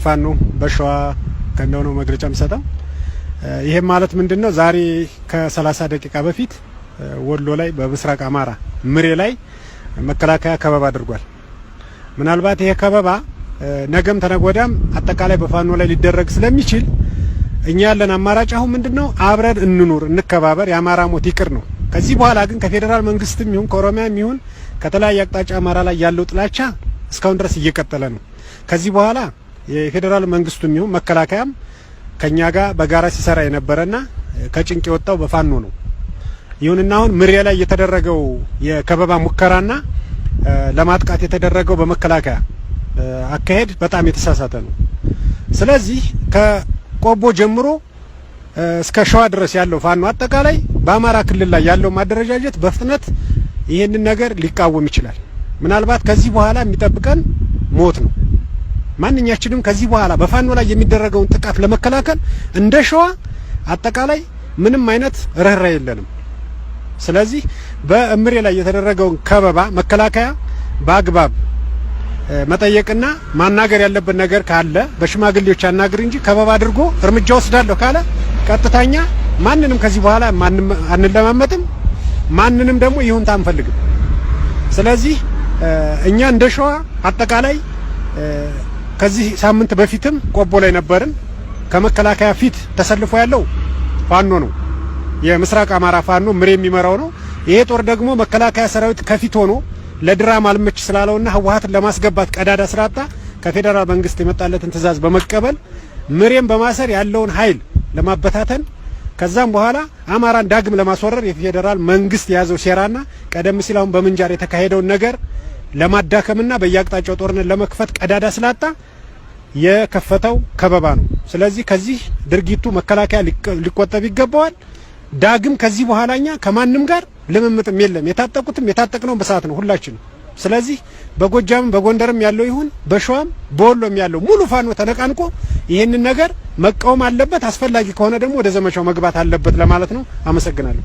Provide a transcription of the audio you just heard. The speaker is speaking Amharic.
ፋኖ በሸዋ ከነው ነው መግለጫ የምሰጠው። ይሄም ማለት ምንድነው? ዛሬ ከ30 ደቂቃ በፊት ወሎ ላይ በምስራቅ አማራ ምሬ ላይ መከላከያ ከበባ አድርጓል። ምናልባት ይሄ ከበባ ነገም ተነጎዳም አጠቃላይ በፋኖ ላይ ሊደረግ ስለሚችል እኛ ያለን አማራጭ አሁን ምንድነው? አብረን እንኑር፣ እንከባበር፣ የአማራ ሞት ይቅር ነው። ከዚህ በኋላ ግን ከፌዴራል መንግስትም ይሁን ከኦሮሚያም ይሁን ከተለያየ አቅጣጫ አማራ ላይ ያለው ጥላቻ እስካሁን ድረስ እየቀጠለ ነው። ከዚህ በኋላ የፌዴራል መንግስቱም ይሁን መከላከያም ከኛ ጋር በጋራ ሲሰራ የነበረና ከጭንቅ የወጣው በፋኖ ነው። ይሁንና አሁን ምሬ ላይ የተደረገው የከበባ ሙከራና ለማጥቃት የተደረገው በመከላከያ አካሄድ በጣም የተሳሳተ ነው። ስለዚህ ከቆቦ ጀምሮ እስከ ሸዋ ድረስ ያለው ፋኖ አጠቃላይ በአማራ ክልል ላይ ያለው ማደረጃጀት በፍጥነት ይሄንን ነገር ሊቃወም ይችላል። ምናልባት ከዚህ በኋላ የሚጠብቀን ሞት ነው። ማንኛችንም ከዚህ በኋላ በፋኖ ላይ የሚደረገውን ጥቃት ለመከላከል እንደ ሸዋ አጠቃላይ ምንም አይነት ርህራሄ የለንም። ስለዚህ በእምሬ ላይ የተደረገውን ከበባ መከላከያ በአግባብ መጠየቅና ማናገር ያለበት ነገር ካለ በሽማግሌዎች አናግር እንጂ ከበባ አድርጎ እርምጃ ወስዳለሁ ካለ ቀጥታኛ ማንንም ከዚህ በኋላ አንለማመጥም፣ ማንንም ደግሞ ይሁንታ አንፈልግም። ስለዚህ እኛ እንደ ሸዋ አጠቃላይ ከዚህ ሳምንት በፊትም ቆቦ ላይ ነበርን። ከመከላከያ ፊት ተሰልፎ ያለው ፋኖ ነው። የምስራቅ አማራ ፋኖ ምሬ የሚመራው ነው። ይሄ ጦር ደግሞ መከላከያ ሰራዊት ከፊት ሆኖ ለድራማ አልመች ስላለውና ህወሓትን ለማስገባት ቀዳዳ ስራጣ ከፌዴራል መንግስት የመጣለትን ትዕዛዝ በመቀበል ምሬን በማሰር ያለውን ኃይል ለማበታተን ከዛም በኋላ አማራን ዳግም ለማስወረር የፌዴራል መንግስት የያዘው ሴራና ቀደም ሲል አሁን በምንጃር የተካሄደውን ነገር ለማዳከምና በየአቅጣጫው ጦርነት ለመክፈት ቀዳዳ ስላጣ የከፈተው ከበባ ነው። ስለዚህ ከዚህ ድርጊቱ መከላከያ ሊቆጠብ ይገባዋል። ዳግም ከዚህ በኋላኛ ከማንም ጋር ልምምጥም የለም። የታጠቁትም የታጠቅነው በሰዓት ነው ሁላችንም። ስለዚህ በጎጃምም በጎንደርም ያለው ይሁን በሸዋም በወሎም ያለው ሙሉ ፋኖ ተነቃንቆ ይህንን ነገር መቃወም አለበት። አስፈላጊ ከሆነ ደግሞ ወደ ዘመቻው መግባት አለበት ለማለት ነው። አመሰግናለሁ።